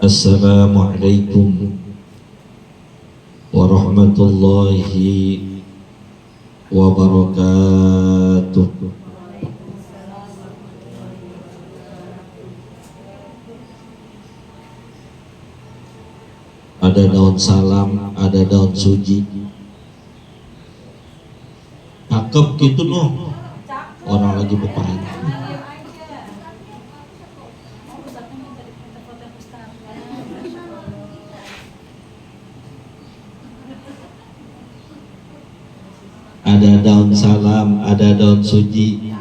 Assalamualaikum warahmatullahi wabarakatuh. Ada daun salam, ada daun suji. Cakep gitu loh, orang lagi berpaling. Ada daun salam, ada daun suji.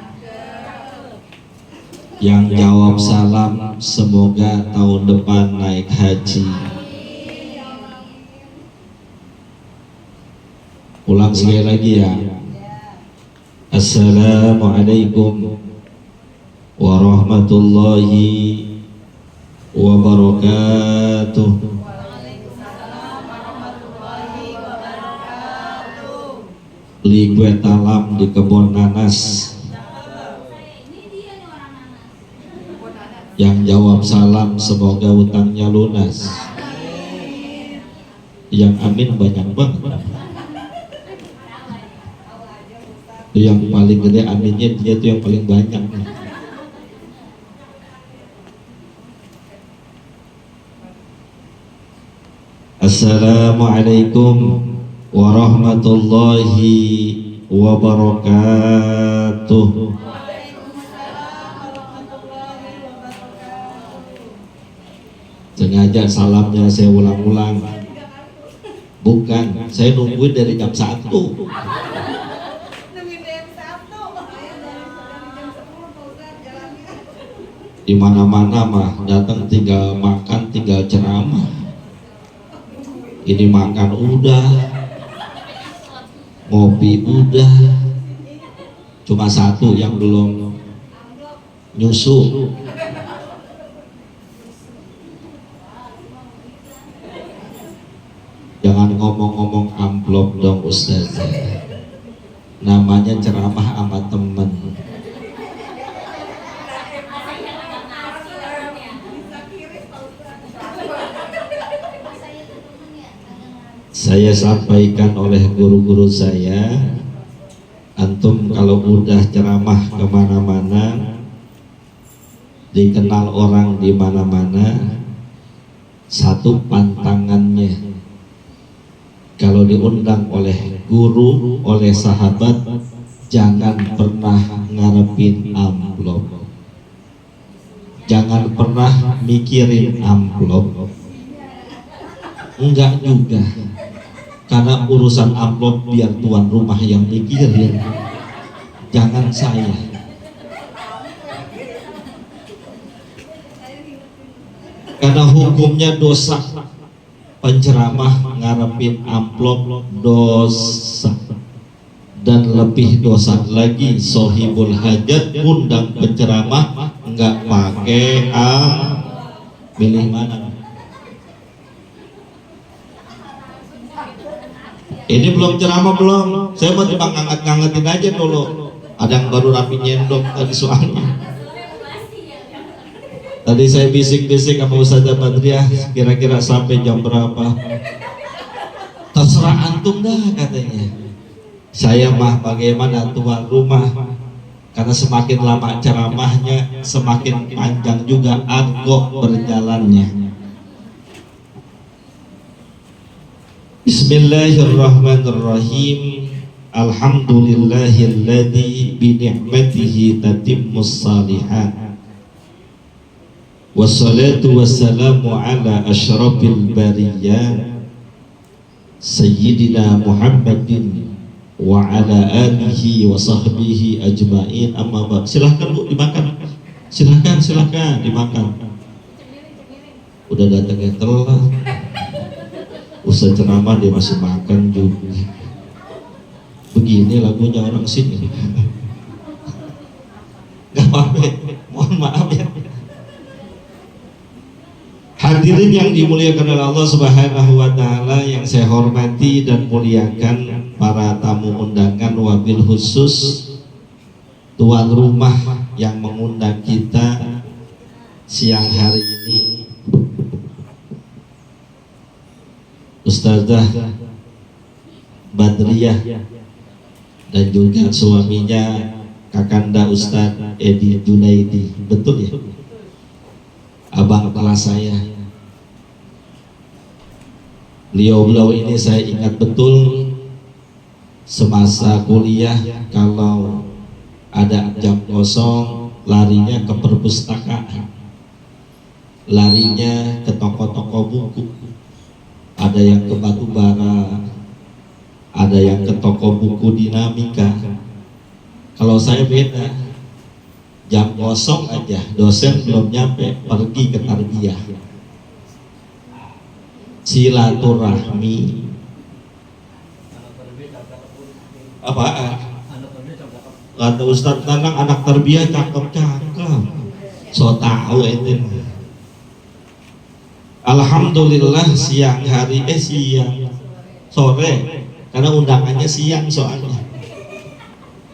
Yang jawab salam semoga tahun depan naik haji. Ulang sekali lagi ya. Assalamualaikum warahmatullahi wabarakatuh. Beli kue talam di kebun nanas. Yang jawab salam semoga utangnya lunas. Yang amin banyak banget. Yang paling gede aminnya dia tuh yang paling banyak. Assalamualaikum warahmatullahi wabarakatuh. Sengaja salamnya saya ulang-ulang. Bukan, saya nungguin dari jam 1. Di mana-mana mah datang tinggal makan, tinggal ceramah. Ini makan udah, ngopi udah, cuma satu yang belum nyusu. Jangan ngomong-ngomong amplop dong Ustaz. Namanya ceramah sama temen. Saya sampaikan oleh guru-guru saya, antum kalau udah ceramah kemana-mana, dikenal orang di mana-mana, satu pantangannya, kalau diundang oleh guru, oleh sahabat, jangan pernah ngarepin amplop, jangan pernah mikirin amplop, enggak juga. Karena urusan amplop biar tuan rumah yang mikirin, jangan saya. Karena hukumnya dosa. Penceramah ngarepin amplop dosa. Dan lebih dosa lagi sohibul hajat undang penceramah enggak pakai milih mana? Ini belum ceramah belum, saya mau cuma nganget-ngangetin aja dulu. Ada yang baru rapi nyendok tadi soalnya. Tadi saya bisik-bisik sama Ustazah Badriah, kira-kira sampai jam berapa? Terserah antum dah katanya. Saya mah bagaimana tuan rumah, karena semakin lama ceramahnya, semakin panjang juga argo berjalannya. Bismillahirrahmanirrahim. Alhamdulillahilladzi bi ni'matihi tatimmus shalihat. Wassalatu wassalamu ala asyrafil bariyah Sayyidina Muhammadin wa ala alihi wa sahbihi ajma'in. Amma ba'd. Silahkan Bu dimakan. Silahkan dimakan. Udah datangnya telat. Ustaz ceramah dia masih makan juga. Begini lagunya orang sini. Gak apa-apa, mohon maaf ya. Hadirin yang dimuliakan oleh Allah Subhanahu wa Ta'ala, yang saya hormati dan muliakan para tamu undangan, wabil khusus tuan rumah yang mengundang kita siang hari ini. Ustazah Badriyah dan juga suaminya Kakanda Ustaz Edi Junaidi, betul ya? Abang kelas saya. Beliau ini saya ingat betul semasa kuliah, kalau ada jam kosong larinya ke perpustakaan, larinya ke toko-toko buku, ada yang ke Batubara, ada yang ke toko buku Dinamika. Kalau saya beda, jam kosong aja dosen belum nyampe pergi ke tarbiyah, silaturahmi apa? Kata Ustaz Tanang anak tarbiyah cakep-cakep, so tahu itu. Alhamdulillah siang hari siang sore, karena undangannya siang soalnya.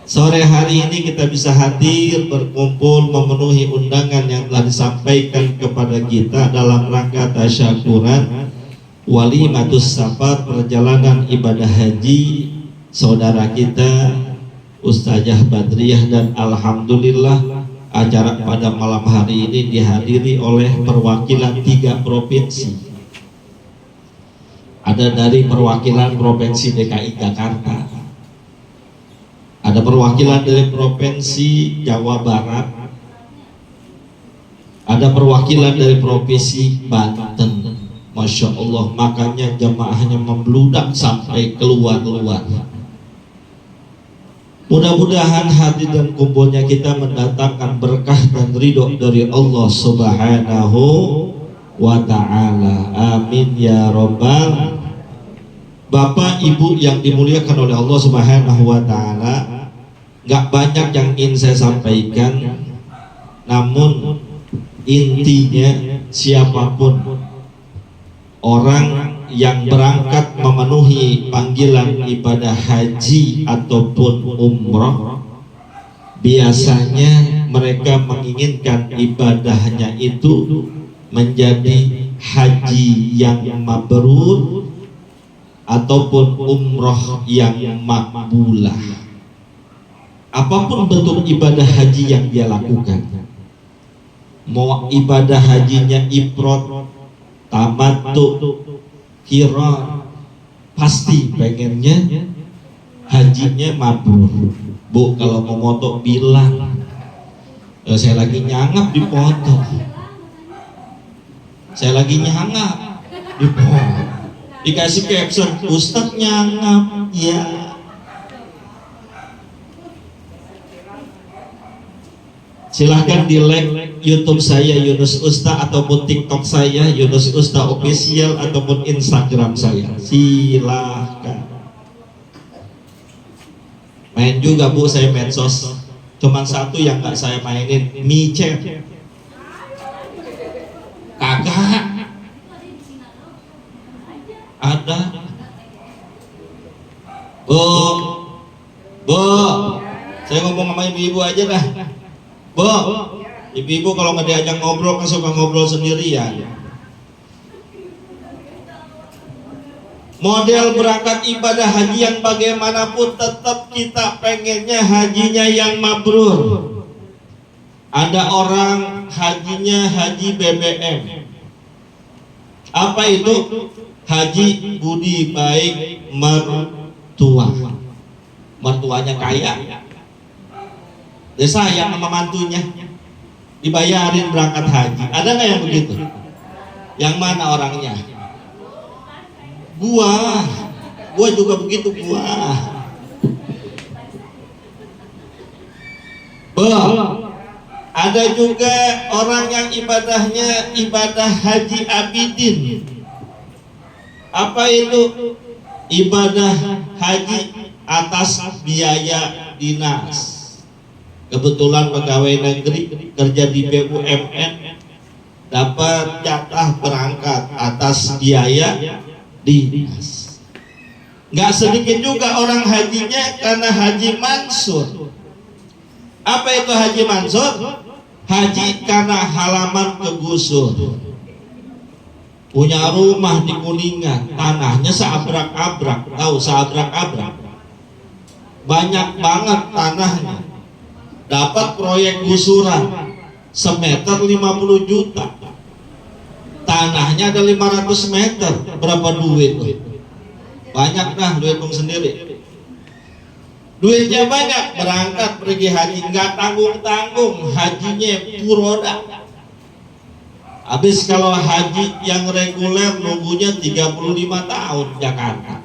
Sore hari ini kita bisa hadir berkumpul memenuhi undangan yang telah disampaikan kepada kita dalam rangka tasyakuran walimatus safar, perjalanan ibadah haji saudara kita Ustazah Badriyah. Dan alhamdulillah acara pada malam hari ini dihadiri oleh perwakilan 3 provinsi. Ada dari perwakilan Provinsi DKI Jakarta, ada perwakilan dari Provinsi Jawa Barat, ada perwakilan dari Provinsi Banten. Masya Allah, makanya jamaahnya membludak sampai keluar-luar. Mudah-mudahan hadir dan kumpulnya kita mendatangkan berkah dan ridho dari Allah Subhanahu wa ta'ala. Amin ya Rabbal. Bapak Ibu yang dimuliakan oleh Allah Subhanahu wa ta'ala, gak banyak yang ingin saya sampaikan, namun intinya siapapun orang yang berangkat memenuhi panggilan ibadah haji ataupun umroh, biasanya mereka menginginkan ibadahnya itu menjadi haji yang mabrur ataupun umroh yang makbulah. Apapun bentuk ibadah haji yang dia lakukan, mau ibadah hajinya ifrad, tamattu, qiran, pasti pengennya hajinya mabrur. Bu, kalau mau moto bilang saya lagi nyangap di foto, saya lagi nyangap di foto, dikasih caption Ustadz nyangap ya. Silahkan di like YouTube saya Yunus Usta, ataupun TikTok saya Yunus Usta Official, ataupun Instagram saya. Silahkan. Main juga Bu, saya medsos. Cuman satu yang nggak saya mainin, micet. Kagak ada. Bu, saya ngomong sama ibu-ibu aja dah. Bu, ibu-ibu kalau nggak diajak ngobrol kan suka ngobrol sendirian. Model berangkat ibadah haji yang bagaimanapun tetap kita pengennya hajinya yang mabrur. Ada orang hajinya haji BBM. Apa itu? Haji budi baik mertua. Mertuanya kaya, dia sayang sama mantunya, dibayarin berangkat haji. Ada nggak yang begitu? Yang mana orangnya? Gua juga begitu gua. Ada juga orang yang ibadahnya ibadah haji abidin. Apa itu? Ibadah haji atas biaya dinas. Kebetulan pegawai negeri kerja di BUMN, dapat jatah berangkat atas biaya dinas. Nggak sedikit juga orang hajinya karena haji mansur. Apa itu haji mansur? Haji karena halaman kegusur. punya rumah di Kuningan, tanahnya seabrak-abrak, tahu seabrak-abrak, banyak banget tanahnya, dapat proyek gusuran semeter 50 juta, tanahnya ada 500 meter, berapa duit tuh? Banyak dah, duit sendiri, duitnya banyak, berangkat pergi haji nggak tanggung-tanggung, hajinya puroda. Habis kalau haji yang reguler nunggunya 35 tahun Jakarta,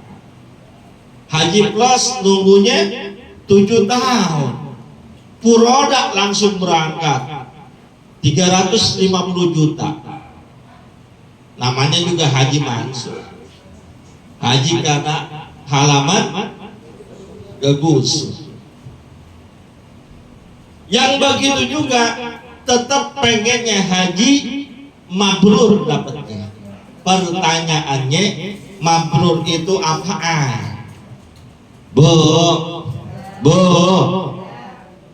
haji plus nunggunya 7 tahun, puroda langsung berangkat 350 juta. Namanya juga haji mansur, haji karena halaman gegus. Yang begitu juga tetap pengennya haji mabrur dapatnya. Pertanyaannya, mabrur itu apaan? Bu,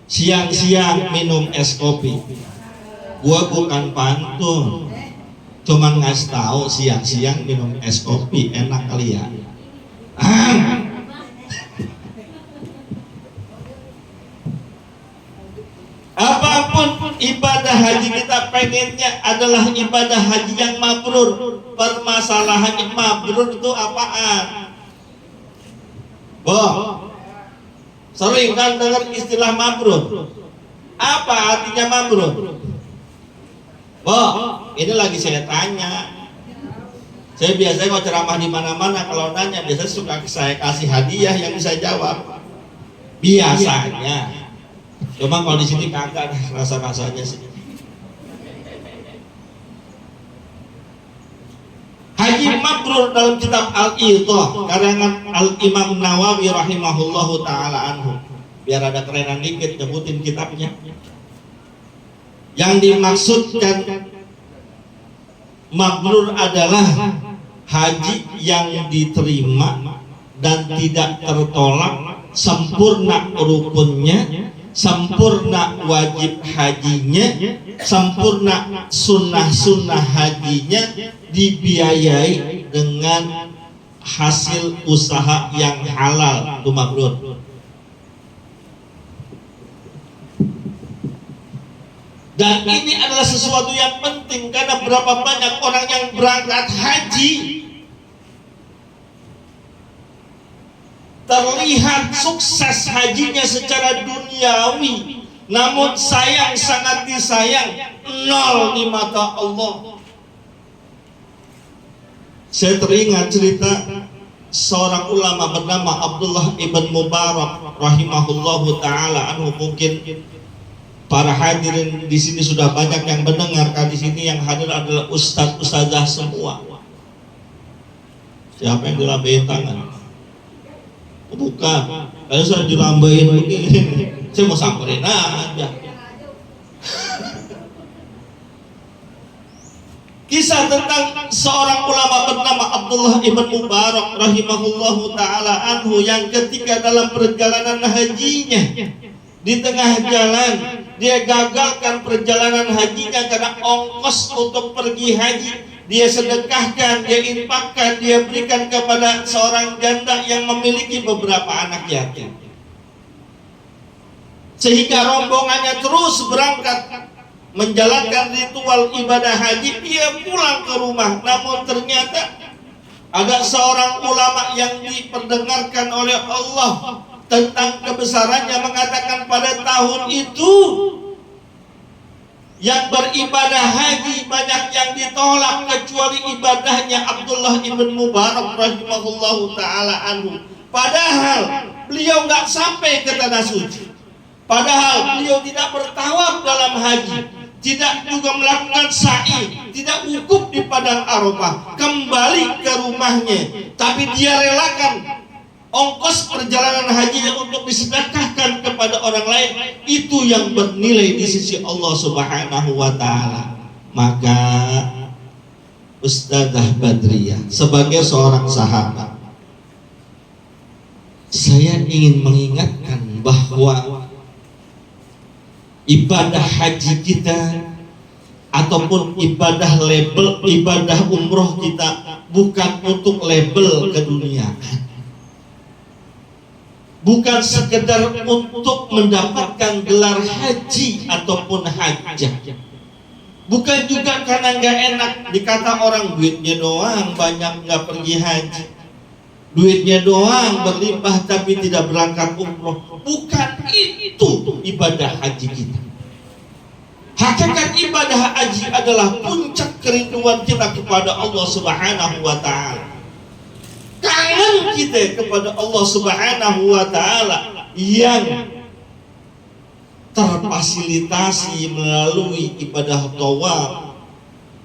siang-siang minum es kopi. Gua bukan pantun, cuman ngasih tahu siang-siang minum es kopi enak kali ya. Apapun ibadah haji kita pengennya adalah ibadah haji yang mabrur. Permasalahannya mabrur itu apaan? Sering kan dengar istilah mabrur. Apa artinya mabrur? Ini lagi saya tanya. Saya biasanya kalau ceramah di mana-mana kalau nanya biasanya suka saya kasih hadiah yang bisa jawab. Biasanya. Cuma kalau di sini kagak rasa-rasanya sih. Haji mabrur dalam kitab Al-Idhah karangan Al-Imam Nawawi rahimahullahu taala anhu. Biar ada kerenan dikit nyebutin kitabnya. Yang dimaksudkan mabrur adalah haji yang diterima dan tidak tertolak, sempurna rukunnya, sempurna wajib hajinya, sempurna sunnah-sunnah hajinya, dibiayai dengan hasil usaha yang halal, itu mabrur. Dan ini adalah sesuatu yang penting karena berapa banyak orang yang berangkat haji terlihat sukses hajinya secara duniawi, namun sayang, sangat disayang, nol di mata Allah. Saya teringat cerita seorang ulama bernama Abdullah ibn Mubarak rahimahullahu taala anhu. Mungkin para hadirin di sini sudah banyak yang mendengar, di sini yang hadir adalah ustaz-ustazah semua. Siapa yang dilambain tangan? Bukan, kalau saya dilambain begini, saya mau samperin aja. Kisah tentang seorang ulama bernama Abdullah ibn Mubarak rahimahullahu taala anhu yang ketika dalam perjalanan hajinya di tengah jalan dia gagalkan perjalanan hajinya karena ongkos untuk pergi haji dia sedekahkan, dia infakkan, dia berikan kepada seorang janda yang memiliki beberapa anak yatim, sehingga rombongannya terus berangkat menjalankan ritual ibadah haji. Dia pulang ke rumah, namun ternyata ada seorang ulama yang diperdengarkan oleh Allah tentang kebesarannya, mengatakan pada tahun itu yang beribadah haji banyak yang ditolak kecuali ibadahnya Abdullah ibn Mubarak rahimahullahu taala anhu. Padahal beliau nggak sampai ke tanah suci, padahal beliau tidak bertawaf dalam haji, tidak juga melakukan sa'i, tidak wukuf di padang Arafah, kembali ke rumahnya, tapi dia relakan ongkos perjalanan hajinya untuk disedekahkan kepada orang lain. Itu yang bernilai di sisi Allah Subhanahu wa taala. Maka Ustadzah Badriyah sebagai seorang sahabat, saya ingin mengingatkan bahwa ibadah haji kita ataupun ibadah label ibadah umroh kita bukan untuk label keduniaan, bukan sekedar untuk mendapatkan gelar haji ataupun hajjah, bukan juga karena nggak enak dikata orang duitnya doang banyak nggak pergi haji, duitnya doang berlimpah tapi tidak berangkat umroh. Bukan itu ibadah haji kita. Hakikat ibadah haji adalah puncak kerinduan kita kepada Allah Subhanahu wa Ta'ala. Kangen kita kepada Allah Subhanahu wa Ta'ala yang terfasilitasi melalui ibadah tawaf,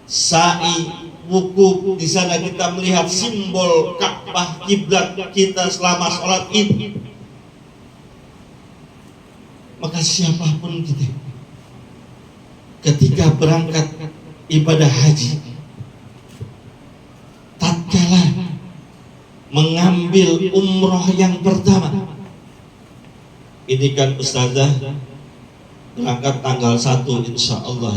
sa'i, wukuf. Di sana kita melihat simbol Ka'bah, kiblat kita selama sholat Id. Maka siapapun kita, ketika berangkat ibadah haji, tatkala mengambil umroh yang pertama, ini kan ustazah berangkat tanggal 1 insya Allah.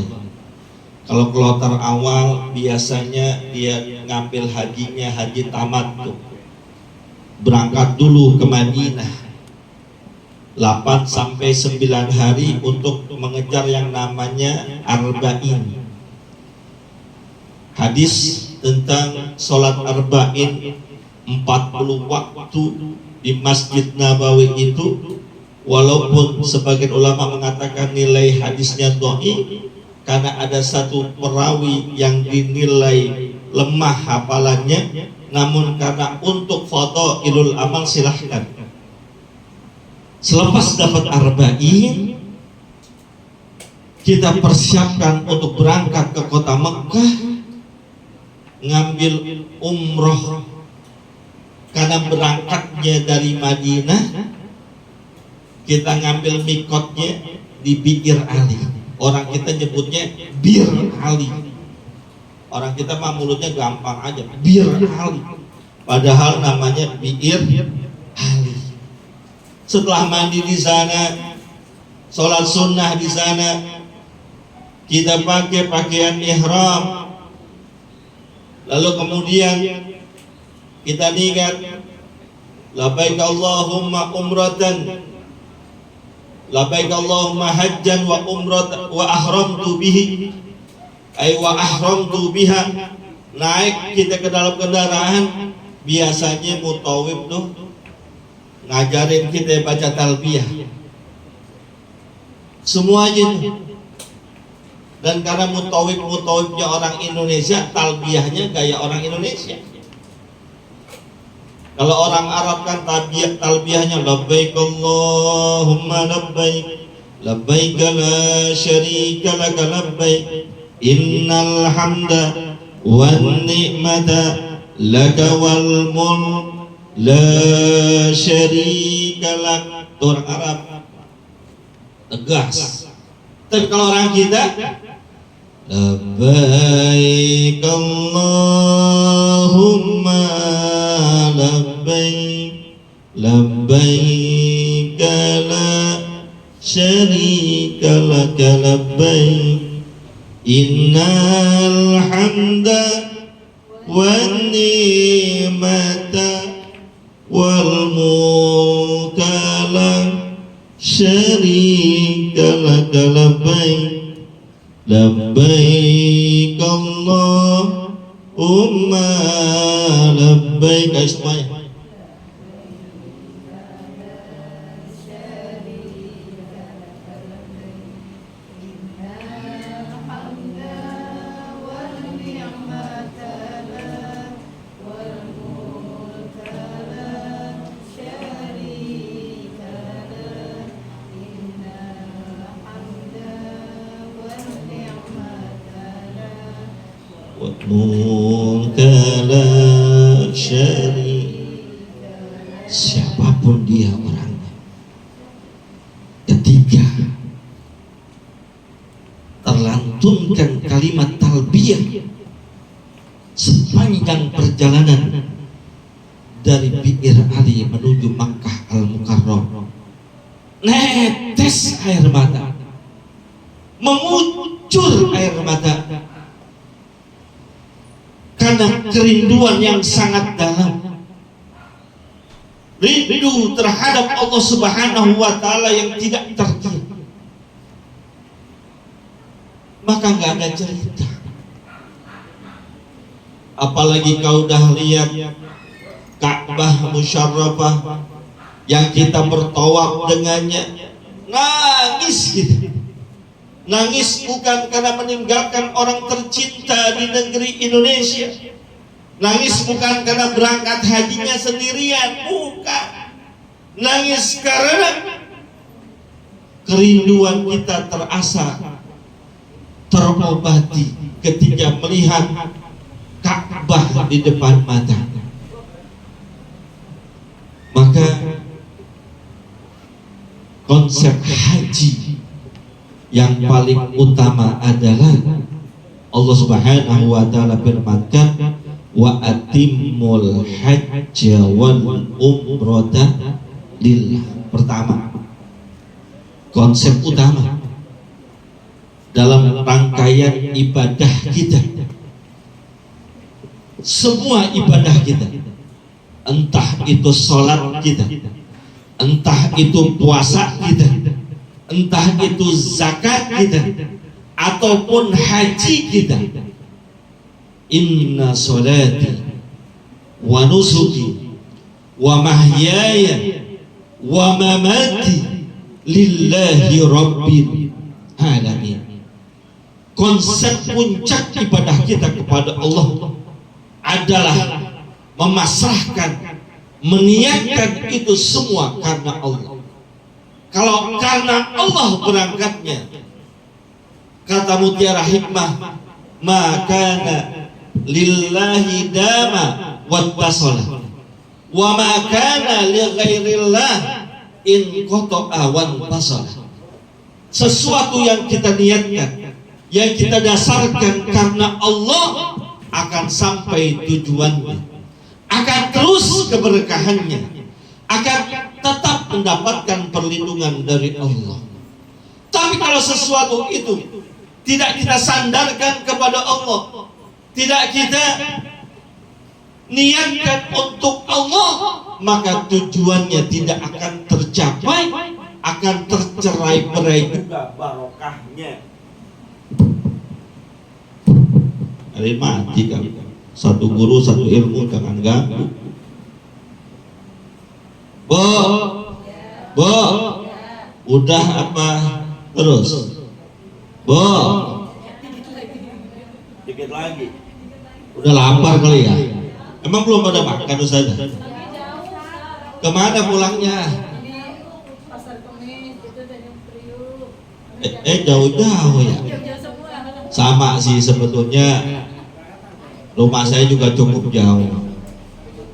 Kalau kloter awal biasanya dia ngambil hajinya haji tamat tuh, berangkat dulu ke Madinah 8 sampai 9 hari untuk mengejar yang namanya arba'in. Hadis tentang sholat arba'in 40 waktu di Masjid Nabawi itu, walaupun sebagian ulama mengatakan nilai hadisnya dhaif karena ada satu perawi yang dinilai lemah hafalannya, namun karena untuk fadhailul amal silahkan. Selepas dapat arba'in, kita persiapkan untuk berangkat ke kota Mekah, ngambil umroh. Karena berangkatnya dari Madinah, kita ngambil mikotnya di Bir Ali. Orang kita nyebutnya Bir Ali. Orang kita mah mulutnya gampang aja, Bir Ali. Padahal namanya Bir Ali. Setelah mandi di sana, sholat sunnah di sana, kita pakai pakaian ihram, lalu kemudian kita niat labbaik Allahumma umratan, labbaik Allahumma hajjan wa umratan wa ahramtu bihi, ay wa ahramtu biha. Naik kita ke dalam kendaraan, biasanya mutawif tuh ngajarin kita baca talbiyah semuanya itu. Dan karena mutawifnya orang Indonesia, talbiyahnya gaya orang Indonesia. Kalau orang Arab kan talbiyahnya labbaik Allahumma labbaik, labbaik la syarika laka labbaik, innal hamda wan ni'mata laka wal mulk la syarika lak. Itu orang Arab tegas. Tapi kalau orang kita labbaik Allahumma labbaik, labbaik la syarika laka labbaik, innal hamda wan ni'mata wal mulka la syarika laka labbaik, labbaik Allahumma labbaik. Semuanya mulkala syari. Siapapun dia orangnya, ketika terlantunkan kalimat talbiyah sepanjang perjalanan dari Bir Ali menuju Makkah Al-Mukarram, netes air mata, mengucur air mata karena kerinduan yang sangat dalam, rindu terhadap Allah Subhanahu wa Ta'ala yang tidak terkira, maka nggak ada cerita. Apalagi kau dah lihat Ka'bah Musyarrafah yang kita bertawaf dengannya, nangis gitu. Nangis bukan karena meninggalkan orang tercinta di negeri Indonesia, nangis bukan karena berangkat hajinya sendirian, bukan. Nangis karena kerinduan kita terasa terobati ketika melihat Ka'bah di depan mata. Maka konsep haji yang paling utama adalah Allah Subhanahu wa Ta'ala firmankan, wa atimul hajja wal umrata lillah. Pertama, konsep utama dalam rangkaian ibadah kita, semua ibadah kita, entah itu sholat kita, entah itu puasa kita, entah itu zakat kita, ataupun haji kita, inna sholati wa nusuki wa mahyaya wa mamati lillahi rabbil alamin. Konsep puncak ibadah kita kepada Allah adalah memasrahkan, meniatkan itu semua karena Allah. Kalau karena Allah berangkatnya, kata Mutiara Hikmah, maka lillahi dama wattasala wa ma kana li ghairillah in qata'a wan fasala. Sesuatu yang kita niatkan, yang kita dasarkan karena Allah, akan sampai tujuannya, akan terus keberkahannya, akan tetap mendapatkan perlindungan dari Allah. Tapi kalau sesuatu itu tidak kita sandarkan kepada Allah, tidak kita niatkan untuk Allah, maka tujuannya tidak akan tercapai, akan tercerai-berai juga barokahnya. Hari mati kan, satu guru satu ilmu, jangan ganggu. Bo, udah apa terus? Bo, dikit lagi. Udah lapar kali ya? Emang belum pada makan Ustaz? Kemana pulangnya? Jauh-jauh ya? Sama sih sebetulnya, rumah saya juga cukup jauh.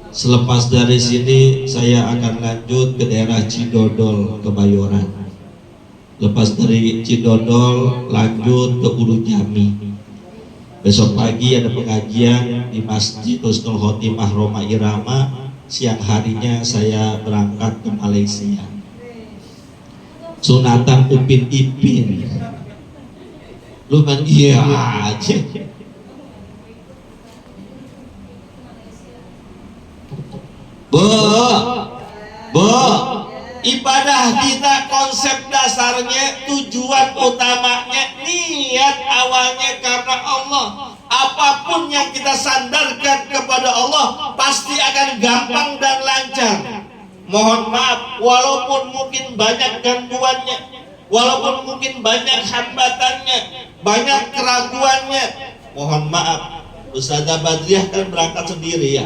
Selepas dari sini saya akan lanjut ke daerah Cidodol, Kebayoran. Lepas dari Cidodol lanjut ke Ulu Jami. Besok pagi ada pengajian di Masjid Husnul Khotimah Roma Irama. Siang harinya saya berangkat ke Malaysia, sunatan Upin Ipin. Lu kan iya aja. Ibadah kita konsep dasarnya, tujuan utamanya, niat awalnya karena Allah. Apapun yang kita sandarkan kepada Allah pasti akan gampang dan lancar. Mohon maaf, walaupun mungkin banyak gangguannya, walaupun mungkin banyak hambatannya, banyak keraguannya, mohon maaf, Ustazah Badriah kan berangkat sendiri ya,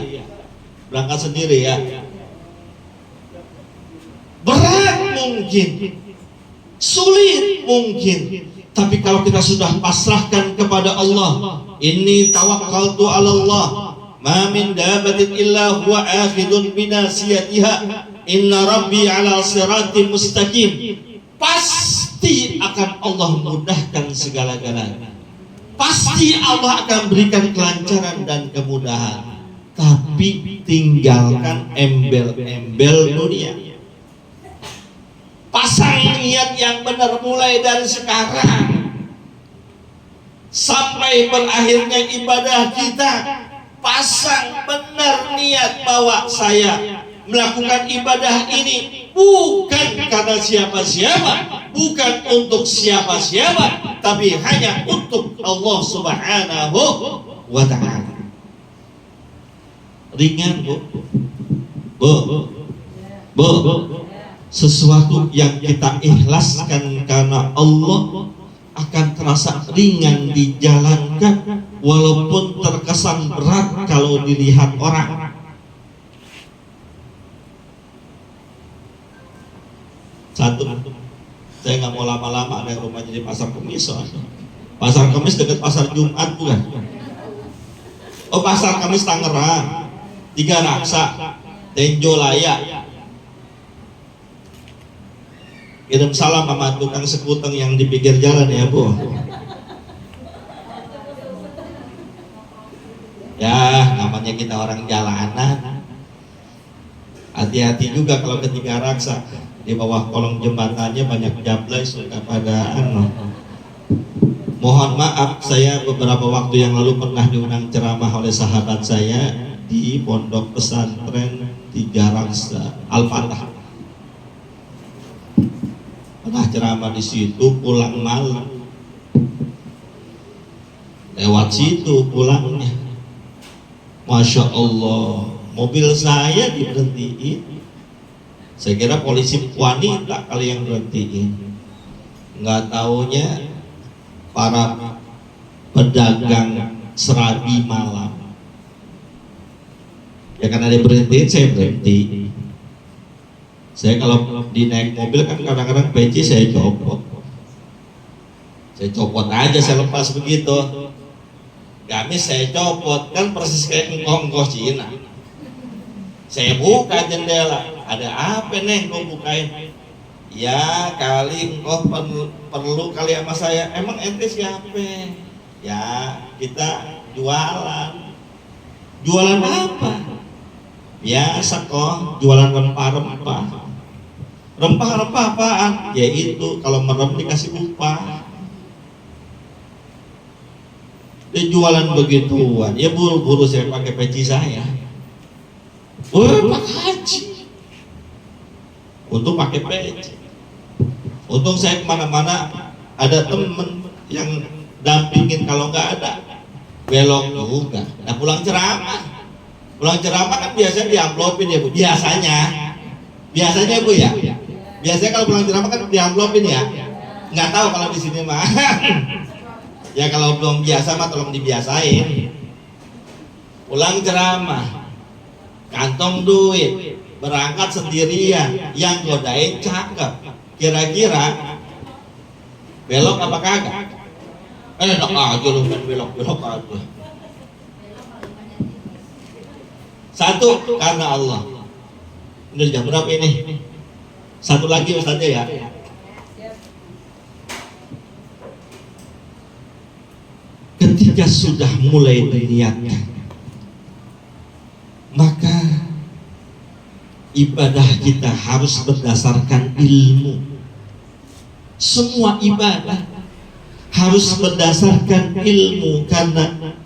berat mungkin, sulit mungkin, tapi kalau kita sudah pasrahkan kepada Allah, inni tawakkaltu 'ala Allah, ma min dabatin illa huwa akhidun binasiyatiha, inna rabbi 'ala siratim mustaqim. Pasti akan Allah mudahkan segala-galanya, pasti Allah akan berikan kelancaran dan kemudahan. Tapi tinggalkan embel-embel dunia. Pasang niat yang benar mulai dari sekarang sampai berakhirnya ibadah kita. pasang benar niat bahwa saya melakukan ibadah ini bukan karena siapa-siapa, bukan untuk siapa-siapa, tapi hanya untuk Allah Subhanahu wa ta'ala. Ringan, Bu. Sesuatu yang kita ikhlaskan karena Allah akan terasa ringan dijalankan, walaupun terkesan berat kalau dilihat orang. Satu, saya nggak mau lama-lama, ada rumahnya di Pasar Kemis. Pasar Kemis dekat Pasar Jumat bukan? Oh, Pasar Kemis Tangerang, Tiga Raksa, Tenjolaya. Kirim salam sama tukang sekuteng yang di pinggir jalan ya, Bu. Ya, namanya kita orang jalanan. Hati-hati juga kalau ke Tiga Raksa. Di bawah kolong jembatannya banyak jablay suka pada Mohon maaf, saya beberapa waktu yang lalu pernah diundang ceramah oleh sahabat saya di Pondok Pesantren Tiga Raksa Al-Fatah. Pernah ceramah di situ, pulang malam, lewat situ pulangnya, Masya Allah, mobil saya diberhentiin. Saya kira polisi wanita kali yang berhentiin. Nggak taunya para pedagang serabi malam. Ya karena dia berhentiin, saya berhenti. Saya kalau dinaik mobil kan kadang-kadang peci saya copot. Saya copot aja, saya lepas begitu. Gamis saya copot, kan persis kayak engkong Cina. Saya buka jendela, ada apa neng kau bukain? Ya kali engkau perlu kali sama saya. Emang ente siapa? Ya kita jualan. Jualan apa? Biasa kok, jualan rempah-rempah. Rempah-rempah apaan? Yaitu kalau merem dikasih upah. Dia jualan begituan. Ya buru-buru saya pakai peci saya. Pak Haji. Untuk pakai peci. Untung saya kemana-mana ada temen yang dampingin, kalau nggak ada belok juga. Nah pulang ceramah kan biasanya diamplopin ya Bu. Biasanya Bu ya. Biasanya kalau pulang ceramah kan diamplopin ya. Nggak tahu kalau di sini mah. Ya kalau belum biasa mah tolong dibiasain. Pulang ceramah, kantong duit, berangkat sendirian, yang godain cakep. Kira-kira belok apa kagak? Enak aja lu kan belok aja. Satu, karena Allah. Ini jam berapa ini? Satu lagi Ustaznya ya. Ketika sudah mulai diniatkan, maka ibadah kita harus berdasarkan ilmu. Semua ibadah harus berdasarkan ilmu, karena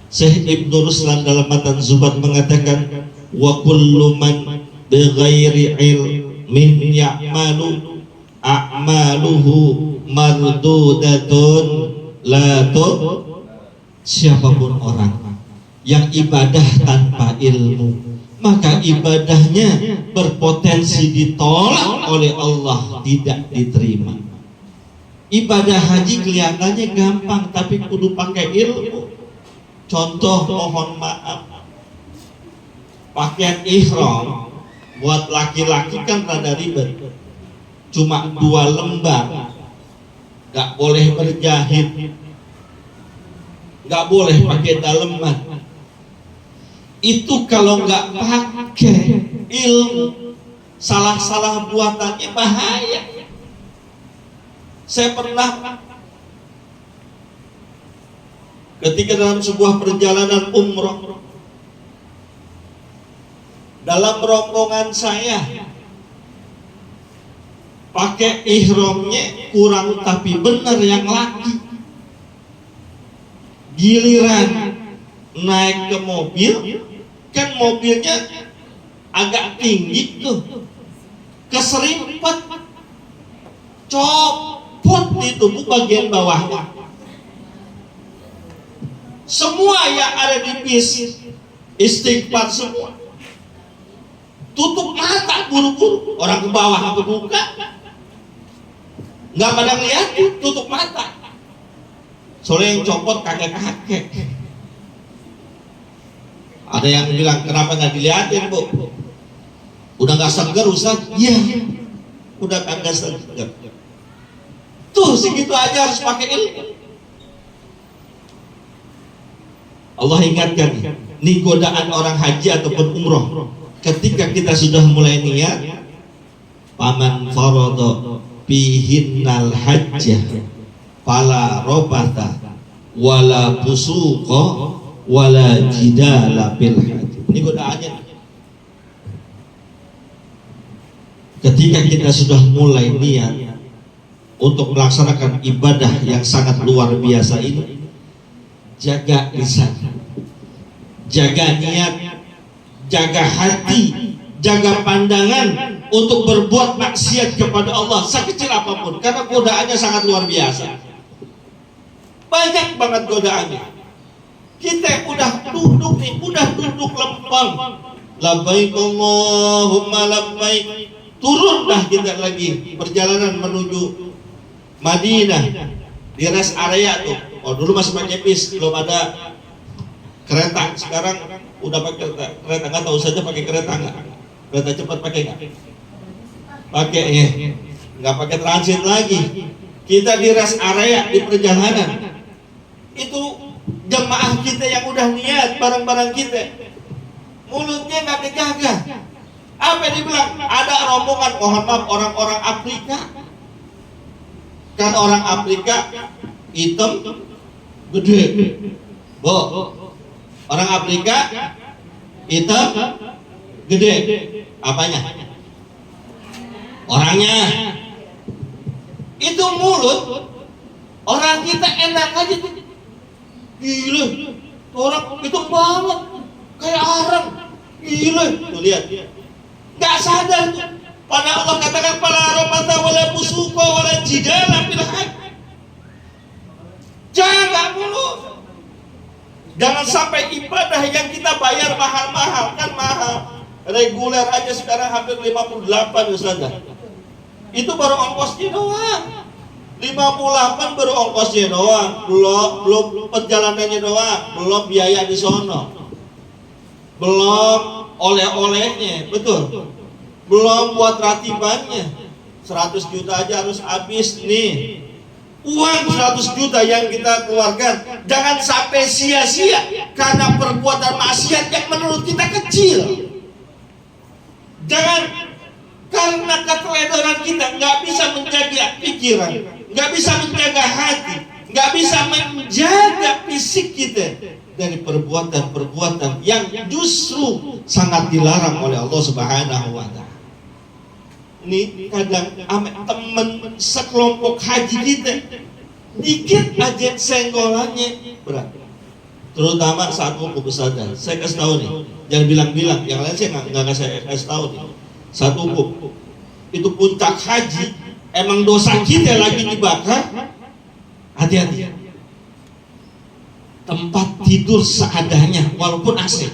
Syekh Ibnu Ruslan dalam Matan Zubat mengatakan, wa kullu man bighairi ilmin ya'malu a'maluhu mardudatun la tu. Siapapun orang yang ibadah tanpa ilmu, maka ibadahnya berpotensi ditolak oleh Allah, tidak diterima. Ibadah haji kelihatannya gampang, tapi kudu pakai ilmu. Contoh, mohon maaf, pakaian ihram buat laki-laki kan rada ribet, cuma 2 lembar, gak boleh berjahit, gak boleh pakai daleman. Itu kalau gak pakai ilmu, salah-salah buatannya bahaya. Saya pernah ketika dalam sebuah perjalanan umroh, dalam rombongan saya pakai ihramnya kurang tapi benar yang laki. Giliran naik ke mobil, kan mobilnya agak tinggi tuh, keserimpet, copot di tubuh bagian bawahnya. Semua yang ada di bis istighfar semua, tutup mata buru-buru, orang ke bawah aku buka, nggak pada ngeliatin, tutup mata. Soalnya yang copot kakek-kakek. Ada yang bilang, kenapa nggak dilihatin, Bu? Udah nggak seger, Ustaz? Iya, udah kagak seger. Tuh segitu aja harus pakai ilmu. Allah ingatkan, ini godaan orang haji ataupun umroh. Ketika kita sudah mulai niat, paman farodo fihinnal hajjah fala robata wala fusuqa wala jidala bil haji. Ini godaannya. Ketika kita sudah mulai niat untuk melaksanakan ibadah yang sangat luar biasa ini, jaga lisan, jaga niat, jaga hati, jaga pandangan untuk berbuat maksiat kepada Allah sekecil apapun, karena godaannya sangat luar biasa. Banyak banget godaannya. Kita udah duduk nih, udah duduk lempeng, labbaik Allahumma labbaik, turun dah kita lagi perjalanan menuju Madinah di rest area tuh. Oh, dulu masih pakai bis, belum ada kereta. Sekarang udah pakai kereta, nggak tahu saja pakai kereta nggak? Kereta cepat pakai nggak? Pakai ya, nggak pakai transit lagi. Kita di rest area di perjalanan. Itu jemaah kita yang udah niat, barang-barang kita, mulutnya nggak kejaga. Apa yang dibilang? Ada rombongan, mohon maaf, orang-orang Afrika. Kan orang Afrika hitam, gede. Bo, orang Afrika hitam, gede. Apanya? Orangnya. Itu mulut. Orang kita enak aja tuh. Gila, orang itu banget, kayak arang. Gila, tuh lihat. Gak sadar tuh. Pada Allah katakan pala romata wala fusuqa wala jidala fil hajj. Jaga mulut. Jangan sampai ibadah yang kita bayar mahal-mahal, kan mahal. Reguler aja sekarang hampir 58 Ustaz. Itu baru ongkosnya doang. 58 baru ongkosnya doang, belum perjalanannya doang, belum biaya di sono, belum oleh-olehnya, betul, belum buat ratibannya. 100 juta aja harus habis nih. Uang 100 juta yang kita keluarkan jangan sampai sia-sia karena perbuatan maksiat yang menurut kita kecil. Jangan karena keteledoran kita nggak bisa menjaga pikiran, nggak bisa menjaga hati, nggak bisa menjaga fisik kita dari perbuatan-perbuatan yang justru sangat dilarang oleh Allah Subhanahu wa Ta'ala. Ini kadang teman sekelompok haji kita dikit aja senggolannya berat, terutama saat mau bersadar. Saya kasih tahu nih, jangan bilang-bilang, yang lain saya nggak saya kasih tahu nih. Saat hukum itu puncak haji, emang dosa kita lagi dibakar, hati-hati. Tempat tidur seadanya walaupun AC,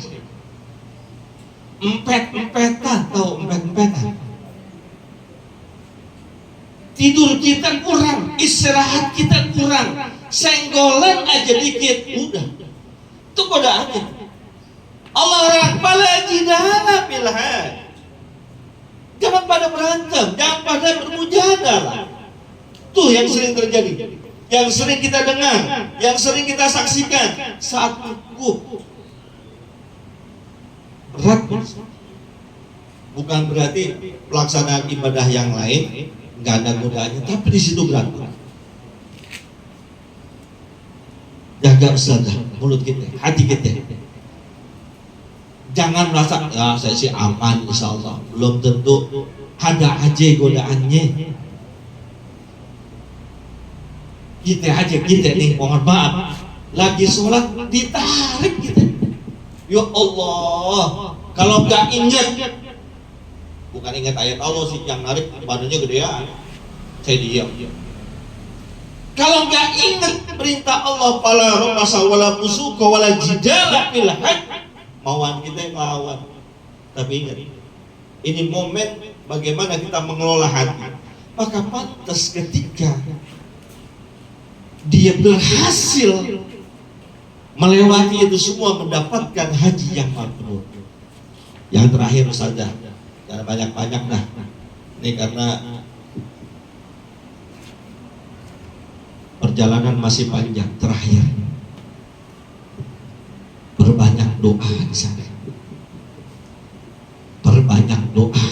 empet-empetan, tahu empet-empetan. Tidur kita kurang, istirahat kita kurang, senggolan aja dikit, udah itu godaannya. Allah pala jidala fil hajj. Jangan pada berantem, jangan pada bermujadalah. Tuh yang sering terjadi, yang sering kita dengar, yang sering kita saksikan. Saat berat, bukan berarti pelaksanaan ibadah yang lain nggak ada godaannya, tapi di situ berat. Jaga usaha mulut kita, hati kita. Jangan merasa, ya saya sih aman insya Allah. Belum tentu, ada aja godaannya. Kita nih, mohon maaf, lagi sholat ditarik kita. Ya Allah, kalau nggak ingat, bukan ingat ayat Allah sih, yang narik badannya gedean, saya diam. Kalau nggak ingat perintah Allah, fala rafasa wala fusuqa wala jidala fil hajj, mauan kita yang lawan. Tapi ingat, ini momen bagaimana kita mengelola hati. Maka pantas ketika dia berhasil melewati itu semua, mendapatkan haji yang mabrur. Yang terakhir saja, jangan banyak-banyak dah. Ini karena perjalanan masih panjang. Terakhir, perbanyak doa di sana. Perbanyak doa.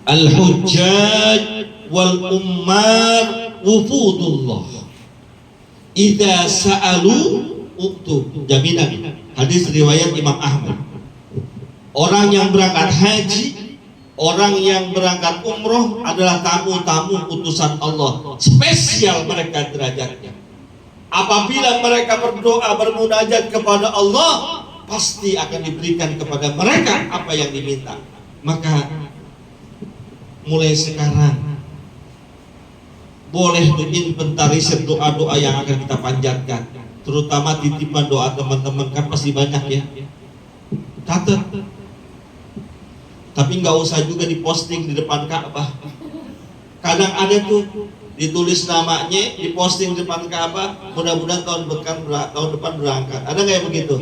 Al-hujjaj wal ummar wufudullah idza sa'alu uktub. Jaminan. Hadis riwayat Imam Ahmad. Orang yang berangkat haji, orang yang berangkat umroh adalah tamu-tamu utusan Allah. Spesial mereka derajatnya. Apabila mereka berdoa bermunajat kepada Allah, pasti akan diberikan kepada mereka apa yang diminta. Maka mulai sekarang boleh inventarisir doa-doa yang akan kita panjatkan, terutama titipan doa teman-teman, kan pasti banyak ya. Catat. Tapi nggak usah juga diposting di depan Ka'bah. Kadang ada tuh ditulis namanya, diposting di depan Ka'bah, mudah-mudahan tahun depan berangkat. Ada nggak yang begitu?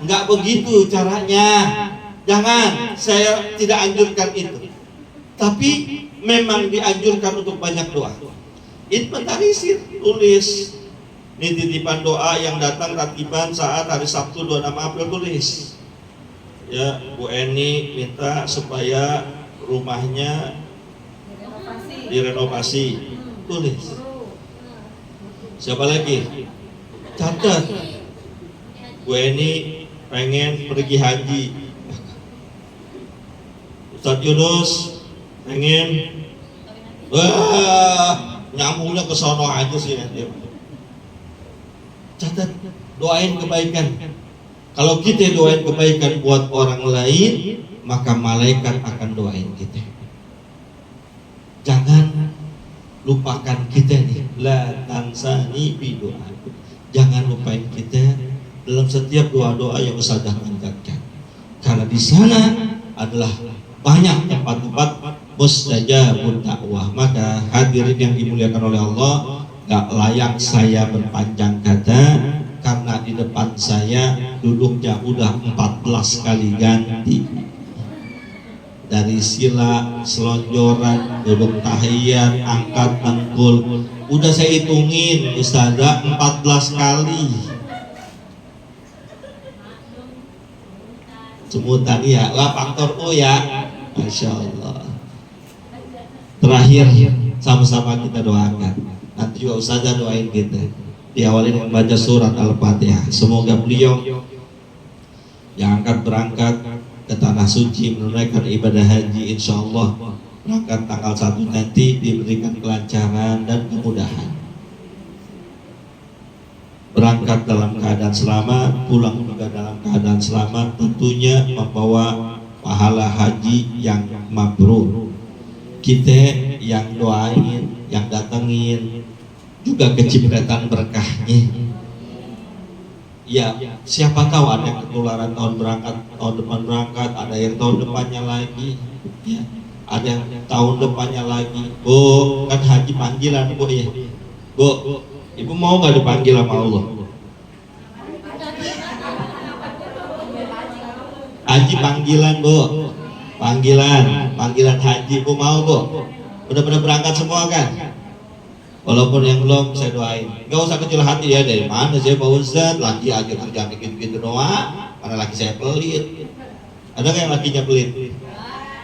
Nggak begitu caranya. Jangan, saya tidak anjurkan itu. Tapi memang dianjurkan untuk banyak doa. Inventarisir, tulis. Ini titipan doa yang datang ratiban saat hari Sabtu 26 April, tulis. Ya, Bu Eni minta supaya rumahnya direnovasi, tulis. Siapa lagi? Catat. Bu Eni pengen pergi haji. Ustadz Yunus pengen, nyambungnya ke sono aja sih ya. Catat, doain kebaikan. Kalau kita doain kebaikan buat orang lain, maka malaikat akan doain kita. Jangan lupakan kita nih, la tansani bi doa. Jangan lupain kita dalam setiap doa-doa yang Ustazah panjatkan. Karena di sana adalah banyak tempat-tempat mustajabun dakwah. Maka hadirin yang dimuliakan oleh Allah, gak layak saya berpanjang kata, karena di depan saya duduknya udah 14 kali ganti. Dari sila, selonjoran, duduk tahiyat, angkat tengkul, udah saya hitungin Ustazah 14 kali. Semutan ya, lah faktor O ya. Masya Allah. Terakhir, sama-sama kita doakan. Nanti juga Ustazah doain kita. Diawali dengan baca surat Al-Fatihah. Semoga beliau yang akan berangkat ke tanah suci menunaikan ibadah haji, insya Allah berangkat tanggal 1 nanti diberikan kelancaran dan kemudahan. Berangkat dalam keadaan selamat, pulang juga dalam keadaan selamat, tentunya membawa pahala haji yang mabrur. Kita yang doain, yang datengin juga kecipratan berkahnya. Ya, siapa tahu ada yang ketularan tahun depan berangkat, ada yang tahun depannya lagi, ya, ada yang tahun depannya lagi. Bu, kan haji panggilan Bu ya. Bu, Ibu mau nggak dipanggil sama Allah? Haji panggilan Bu, panggilan haji. Bu mau Bu? Udah berangkat semua kan? Walaupun yang belum, saya doain. Gak usah kecil hati ya, dari mana saya Pak Ustadz, laki aja kerjaan gitu-gitu doang. Karena laki saya pelit. Ada nggak yang lakinya pelit?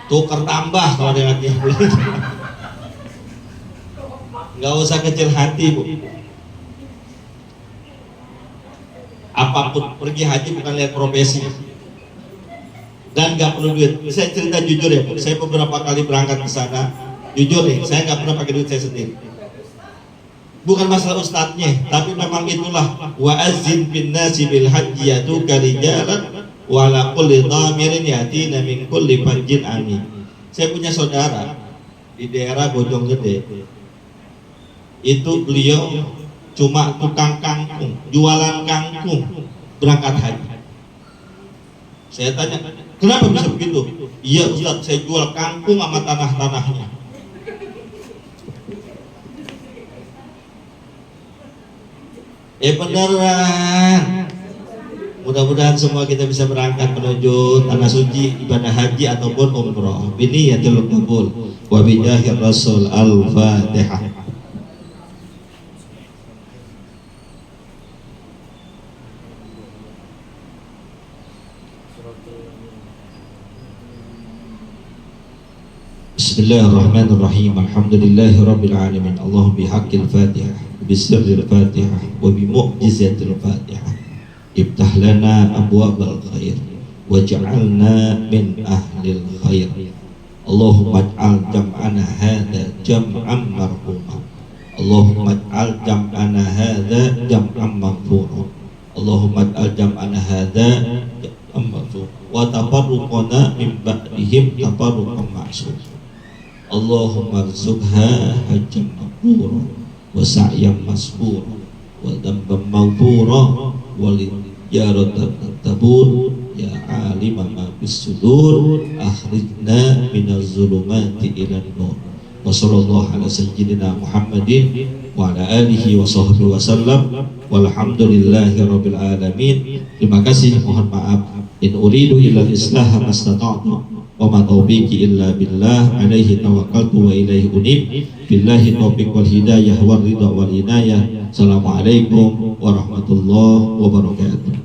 Tuker tambah kalau ada laki yang pelit. Gak usah kecil hati Bu. Apapun, pergi haji bukan lihat profesi. Dan gak perlu duit. Saya cerita jujur ya Bu, saya beberapa kali berangkat ke sana. Jujur nih, saya gak pernah pakai duit saya sendiri. bukan masalah ustadznya, tapi memang itulah wa azzin bin nasi bil hajji yatuka rijalan wa ala kulli dhamirin yatina min kulli fajjin amin. Saya punya saudara di daerah Bojonggede. Itu beliau cuma tukang kangkung, jualan kangkung berangkat haji. Saya tanya, kenapa bisa begitu? Iya Ustaz, saya jual kangkung sama tanah-tanahnya. Beneran. Mudah-mudahan semua kita bisa berangkat menuju tanah suci ibadah haji ataupun umroh. Biniyatul qabul wa bijahi Rasul al-Fatihah. Bismillahirrahmanirrahim. Alhamdulillahirabbil alamin. Allahumma bihaqqil Fatihah, bisirril Fatihah wa bimu'jizatil Fatihah. Iftah lana abwabal khair waj'alna min ahlil khair. Allahumma ij'al jam'ana hadza jam'an marhuma. Allahumma ij'al jam'ana hadza jam'an maghfura. Allahumma ij'al jam'ana hadza jam'an maghfura wa tafarruqana min ba'dihim tafarruqan ma'sura. Allahumma rzuqha hajjan mabrura wa sa'yan masbura wa dhanban maghfura wa lijaratan tabur. Ya alima ma bis sudur akhrijna minaz zulumati ilan nur. Wa sallallahu ala sayyidina Muhammadin wa ala alihi wa sahbihi wa sallam walhamdulillahi rabbil alamin. Terima kasih, mohon maaf. In uridu illa al-islaha mastata'tu wa ma taufiqi illa billah, alaihi tawakkaltu wa ilaihi unib. Billahi taufiq wal hidayah wal ridha wal inayah. Assalamualaikum warahmatullahi wabarakatuh.